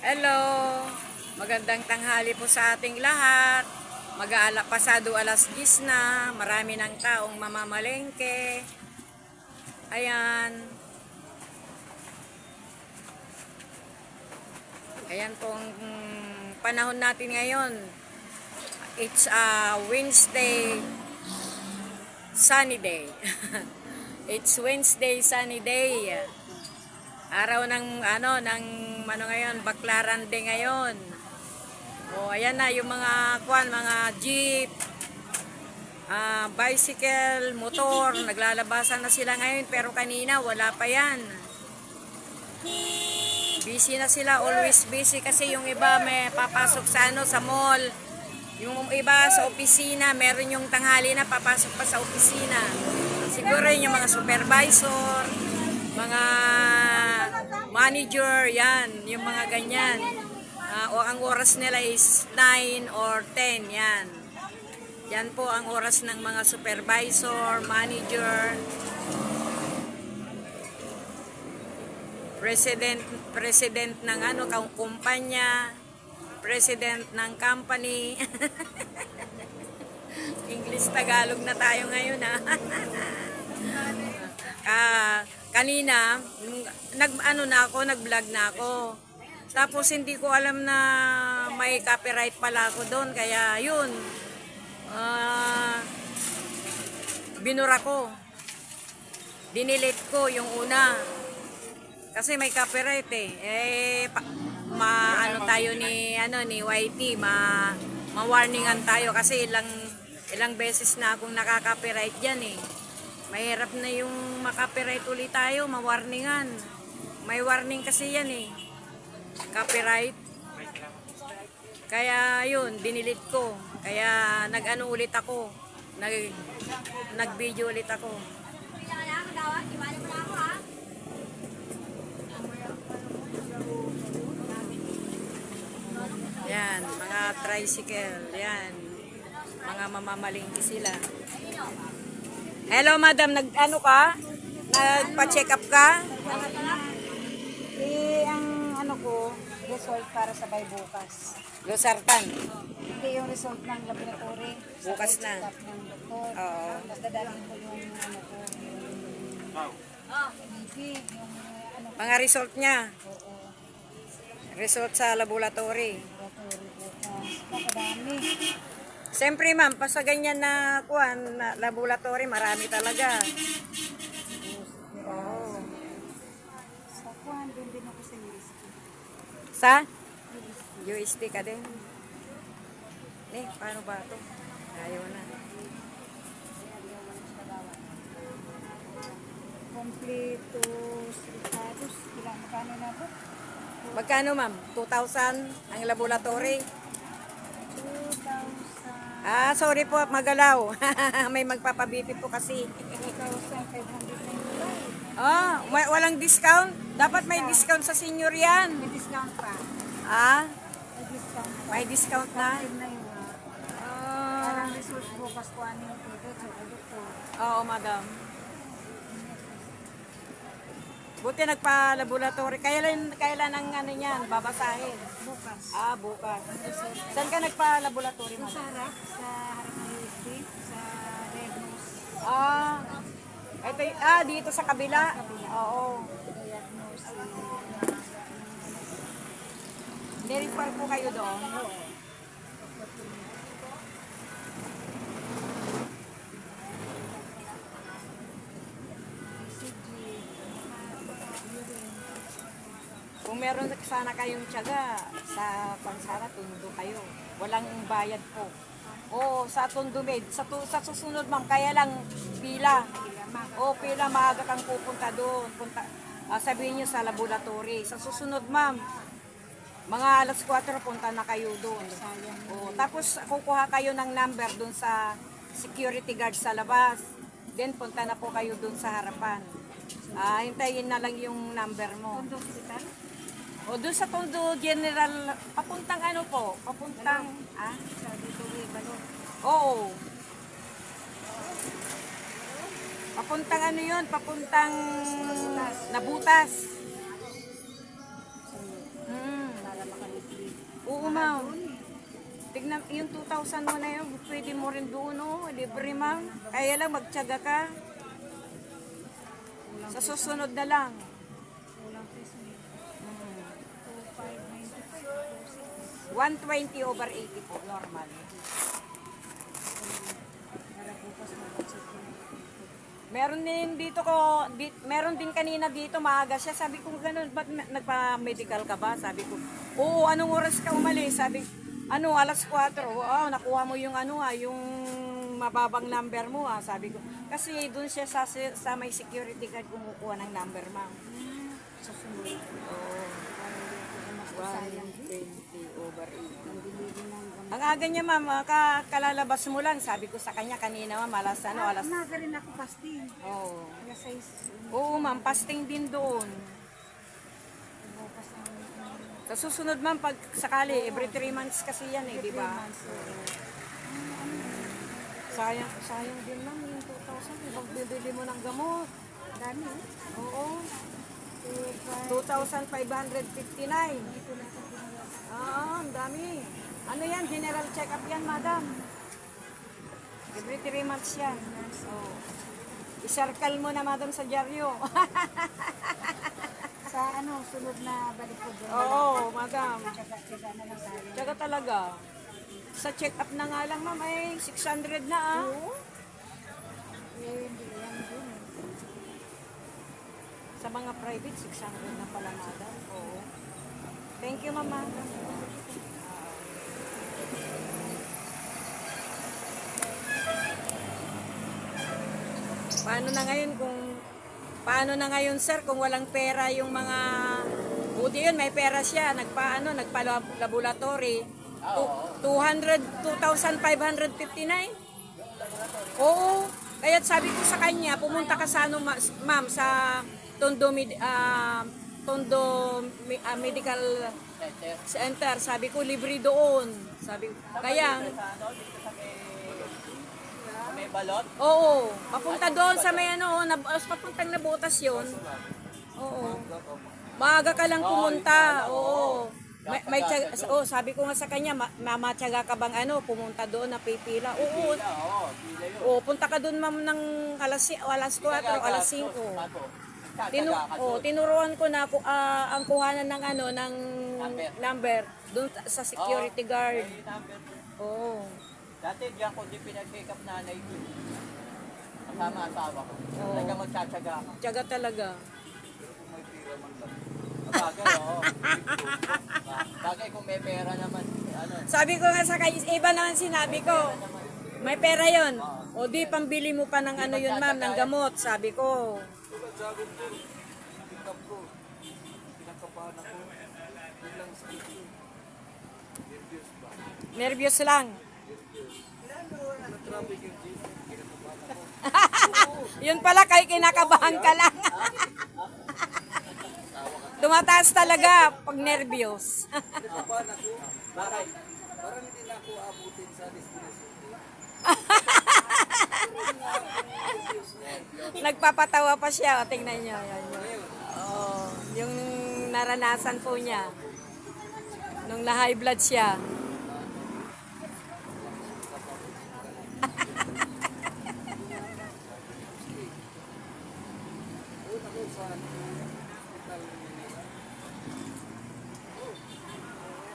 Hello! Magandang tanghali po sa ating lahat. Pasado alas 10 na. Marami ng taong mamamalengke. Ayan. Ayan pong panahon natin ngayon. It's a Wednesday sunny day. It's Wednesday sunny day. Araw ng ngayon, Baklaran Day ngayon. O ayan na yung mga mga jeep, bicycle, motor, naglalabasan na sila ngayon pero kanina wala pa yan. Busy na sila, always busy kasi yung iba may papasok sa mall. Yung iba sa opisina, meron yung tanghali na papasok pa sa opisina. Siguro yung mga supervisor, mga manager, yan, yung mga ganyan. O ang oras nila is 9 or 10, yan. Yan po ang oras ng mga supervisor, manager, president ng kumpanya, president ng company. English Tagalog na tayo ngayon, ha. Kanina nag-vlog na ako. Tapos hindi ko alam na may copyright pala ako doon, kaya yun. Binura ko. Dinelete ko yung una. Kasi may copyright tayo ni YT, ma-warningan tayo kasi ilang beses na akong nakaka-copyright diyan eh. Mahirap na yung makapiright ulit tayo, mawarningan. May warning kasi yan eh. Copyright. Kaya yun, dinilit ko. Kaya ulit ako. Nag-video ulit ako. Yan, mga tricycle. Yan. Mga mamamalingki sila. Hello, madam. Nagpa-check up ka? Ang result para sabay bukas. Losartan. Hindi yung result ng laboratory. Bukas na. Check up ng doktor. Oo. Tapos dadalhin ko yung BP, yung Mga result niya. oo, Result sa laboratory. laboratory bukas. Nakadami. Siyempre, ma'am, pa sa ganyan na laboratory, marami talaga. Oo. Sa kuhan, doon din ako sa UST. Sa? UST ka din. Paano ba ito? Ayaw na. Kompleto status. Magkano na po? Magkano, ma'am? 2,000 ang laboratory? 2,000. Sorry po, magalaw. May magpapabipi po kasi. 2,595. Walang discount? Dapat may discount sa senior yan. May discount pa. May discount pa. May discount na? Active na yun. Ah, Parang result bukas ko ano yung ticket sa doktor. oo, madam. Buti nagpa-laboratory. Kailan ang niyan? Babasahin? Bukas. Bukas. Saan ka nagpa-laboratory, Sa madam? harap, sa harap ng UST, sa diagnose. Dito sa kabila? Oo. Diagnose. Nirefer po kayo doon? Kung meron sana kayong tiyaga sa pansara, tundo kayo. Walang bayad po. Oo, sa Tundumed. Sa susunod, ma'am, kaya lang pila. Pila, maaga kang pupunta doon. Sabihin nyo sa laboratory. Sa susunod, ma'am, mga alas 4 punta na kayo doon. Tapos kukuha kayo ng number doon sa security guard sa labas. Then punta na po kayo doon sa harapan. Hintayin na lang yung number mo. Tondo Hospital? Doon sa Tondo General, papuntang papuntang, Sa dito Balot. oo. Papuntang yun, papuntang Nabutas. Para 2,000 mo na yun, pwede mo rin doon, oh. Libre, ma'am. Kaya lang, magtyaga ka. Sa susunod na lang. Walang piso. 120 over 80 po, normal. Para bukas mag-check ko. Meron din dito meron din kanina dito, maaga siya. Sabi ko, gano'n, ba't nagpa-medical ka ba? Sabi ko, oo, anong oras ka umalis? Sabi, alas 4. Oo, nakuha mo yung yung mababang number mo, Sabi ko, kasi doon siya sa may security guard kumukuha ng number, ma'am. Sa sunod. Oo. Para hindi ako masasayang. 120 over 80. Ang bilhin ng gamot. Ang aga niya, ma'am, kalalabas mo lang. Sabi ko sa kanya kanina, ma'am, alas. Umaga rin ako fasting. Oo. Alas 6. Oo, ma'am, fasting din doon. Bukas ang Sa susunod, ma'am, pag sakali, every 3 months kasi yan eh, di ba? Sayang din, ma'am, yung 2,000. Ibang bibili mo ng gamot. dami. Oo. 2,559. Ang dami. Ano yan? General check-up yan, madam. Every 3 months yan. Oh. I-circle mo na, madam, sa dyaryo. Sa sunod na balik ko doon. Oo, madam. Tsaga na lang tayo. Tsaga talaga. Sa check-up na nga lang, ma'am, ay 600 na, Hindi yan dun. Sa mga private, 600 na pala, madam. Oo. Thank you, mama. Paano na ngayon, sir, kung walang pera yung mga buti yun, may pera siya, nagpa-laboratory. 2,559. Oo. Kaya sabi ko sa kanya, pumunta ka sa ma'am, sa Tondo Medical Center. Sabi ko, libre doon. Sabi ko, kaya, May balot? oo, papunta doon sa may papuntang Nabotas yun. Oo. Maaga ka lang pumunta. Oo. Sabi ko nga sa kanya, mamatyaga ka bang pumunta doon na pipila? Oo. Oo, punta ka doon, ma'am, ng alas 4, alas 5. Tinuruan ko na ang kuhanan ng ng number doon sa security guard. Oo. Dati diyan ko din pinag-pick up nanay ko. Kasama asawa ko. Talaga magtsatsaga ako. Tiyaga talaga. Bagay, oo. Bagay kung may pera naman. Sabi ko nga sa kanya, iba naman sinabi ko. May pera yon. O di, pambili mo pa ng yun, ma'am, ng gamot. Sabi ko. Nervyos lang. Yun pala, kay kinakabahan ka lang. Tumataas talaga pag nervyos. Bakit? Parang hindi na ako abutin sa destination. Nagpapatawa pa siya. O, tingnan niyo. Yan, yun. Oh, yung naranasan po niya. Nung na-high blood siya. Una ko sa hospital ni Manila.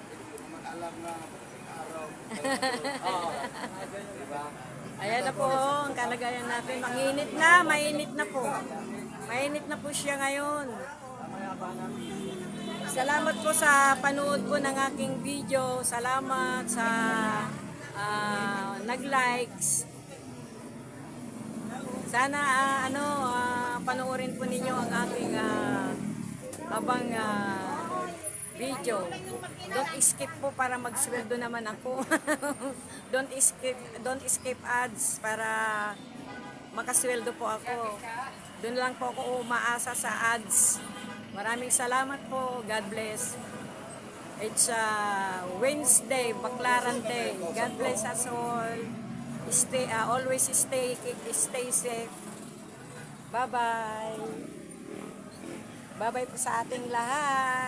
Hindi ko naman alam na araw. Diba? Ayan na po ang kalagayan natin. Mainit na po. Mainit na po siya ngayon. Salamat po sa panood po ng aking video. Salamat sa nag-likes. Sana panoorin po ninyo ang aking habang video. Don't skip po para magsweldo naman ako. Don't skip ads para makasweldo po ako. Doon lang po ako umaasa sa ads. Maraming salamat po. God bless. It's Wednesday, Baclaran Day. God bless us all. Always stay safe. Bye-bye. Bye-bye po sa ating lahat.